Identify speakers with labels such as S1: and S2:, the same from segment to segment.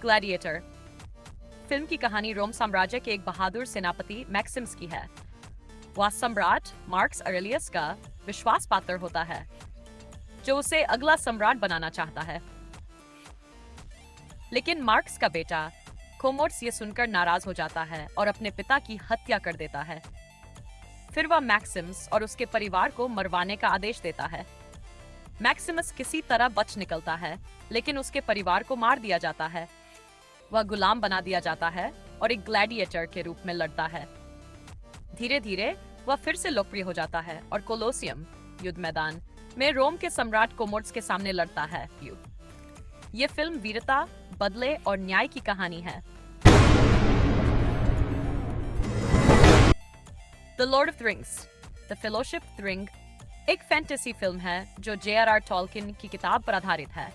S1: Gladiator. Film की कहानी रोम साम्राज्य के एक बहादुर सेनापति मैक्सिमस की है। वह सम्राट मार्कस ऑरेलियस का विश्वास पात्र होता है, जो उसे अगला सम्राट बनाना चाहता है। लेकिन मार्कस का बेटा कोमोड्स ये सुनकर नाराज हो जाता है और अपने पिता की हत्या कर देता है। फिर वह मैक्सिमस और उसके परिवार को मरवाने का आदेश देता है। मैक्सिमस किसी तरह बच निकलता है, लेकिन उसके परिवार को मार दिया जाता है। वह गुलाम बना दिया जाता है और एक ग्लैडिएटर के रूप में लड़ता है। धीरे धीरे वह फिर से लोकप्रिय हो जाता है और कोलोसियम युद्ध मैदान में रोम के सम्राट कोमोड्स के सामने लड़ता है। ये फिल्म वीरता, बदले और न्याय की कहानी है। The Lord of the rings, the fellowship of the ring एक फैंटेसी फिल्म है जो J.R.R. टॉलकिन की किताब पर आधारित है।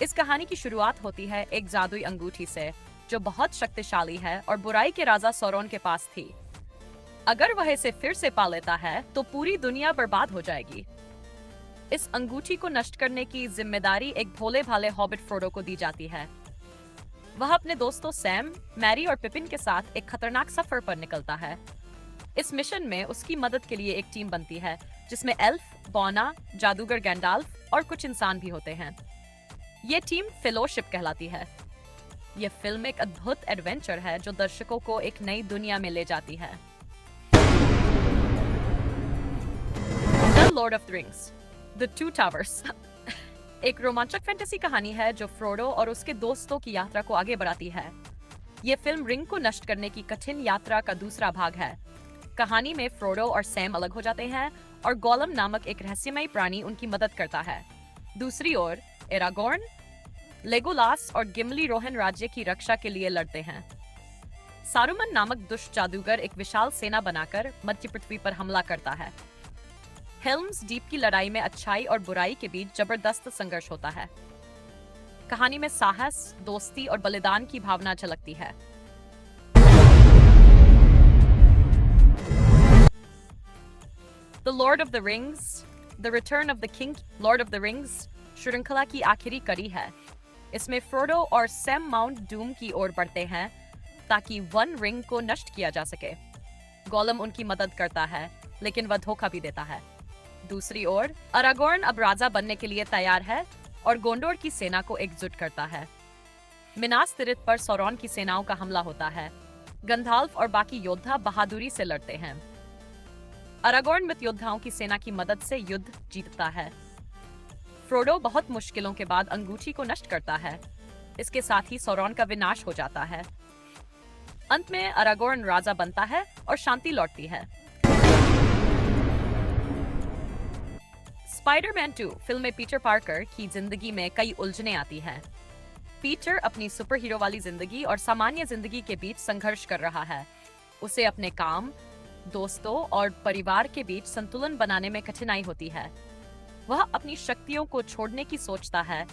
S1: इस कहानी की शुरुआत होती है एक जादुई अंगूठी से, जो बहुत शक्तिशाली है और बुराई के राजा सौरोन के पास थी। अगर वह इसे फिर से पा लेता है तो पूरी दुनिया बर्बाद हो जाएगी। इस अंगूठी को नष्ट करने की जिम्मेदारी एक भोले भाले हॉबिट फ्रोडो को दी जाती है। वह अपने दोस्तों सैम, मैरी और पिपिन के साथ एक खतरनाक सफर पर निकलता है। इस मिशन में उसकी मदद के लिए एक टीम बनती है, जिसमें एल्फ, बौना, जादूगर गैंडाल्फ और कुछ इंसान भी होते हैं। ये टीम फेलोशिप कहलाती है। यह फिल्म एक अद्भुत एडवेंचर है जो दर्शकों को एक नई दुनिया में ले जाती है। The Lord of the rings, the two towers एक रोमांचक फैंटेसी कहानी है जो फ्रोडो और उसके दोस्तों की यात्रा को आगे बढ़ाती है। यह फिल्म रिंग को नष्ट करने की कठिन यात्रा का दूसरा भाग है। कहानी में फ्रोडो और सैम अलग हो जाते हैं और गोलम नामक एक रहस्यमयी प्राणी उनकी मदद करता है। दूसरी ओर एरागोर्न, लेगोलास और गिमली रोहन राज्य की रक्षा के लिए लड़ते हैं। सारुमन नामक दुष्ट जादूगर एक विशाल सेना बनाकर मध्य पृथ्वी पर हमला करता है। हेल्म्स डीप की लड़ाई में अच्छाई और बुराई के बीच जबरदस्त संघर्ष होता है। कहानी में साहस, दोस्ती और बलिदान की भावना झलकती है। The Lord of the rings, the return of the king. Lord of the rings श्रृंखला की आखिरी कड़ी है। इसमें फ्रोडो और सैम माउंट डूम की ओर बढ़ते हैं ताकि वन रिंग को नष्ट किया जा सके। गोलम उनकी मदद करता है, लेकिन वह धोखा भी देता है। दूसरी ओर अरागोर्न अब राजा बनने के लिए तैयार है और गोंडोर की सेना को एकजुट करता है। मिनास तिरिथ पर सौरोन की सेनाओं का हमला होता है। गंधाल्फ और बाकी योद्धा बहादुरी से लड़ते हैं। अरागोर्न मित योद्धाओं की सेना की मदद से युद्ध जीतता है। फ्रोडो बहुत मुश्किलों के बाद अंगूठी को नष्ट करता है। इसके साथ ही सौरोन का विनाश हो जाता है। अंत में अरागोर्न राजा बनता है और शांति लौटती है। स्पाइडरमैन 2 फिल्म में पीटर पार्कर की जिंदगी में कई उलझनें आती हैं। पीटर अपनी सुपर हीरो वाली जिंदगी और सामान्य जिंदगी के बीच संघर्ष कर रहा है। उसे अपने काम, दोस्तों और परिवार के बीच संतुलन बनाने में कठिनाई होती है। वह अपनी शक्तियों को छोड़ने की सोचता है,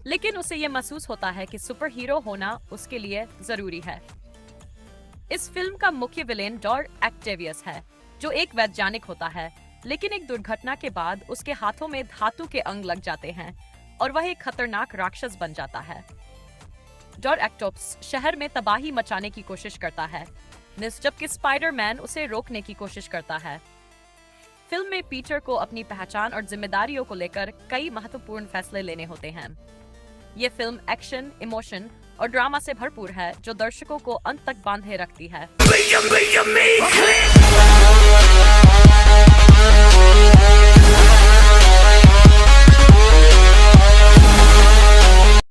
S1: लेकिन उसे यह महसूस होता है कि सुपर हीरो होना उसके लिए जरूरी है। इस फिल्म का मुख्य विलेन डॉर एक्टेवियस है, जो एक वैज्ञानिक होता है, लेकिन एक दुर्घटना के बाद उसके हाथों में धातु के अंग लग जाते हैं और वह एक खतरनाक राक्षस बन जाता है। डॉर एक्टोपस शहर में तबाही मचाने की कोशिश करता है, जबकि स्पाइडरमैन उसे रोकने की कोशिश करता है। फिल्म में पीटर को अपनी पहचान और जिम्मेदारियों को लेकर कई महत्वपूर्ण फैसले लेने होते हैं। ये फिल्म एक्शन, इमोशन और ड्रामा से भरपूर है, जो दर्शकों को अंत तक बांधे रखती है।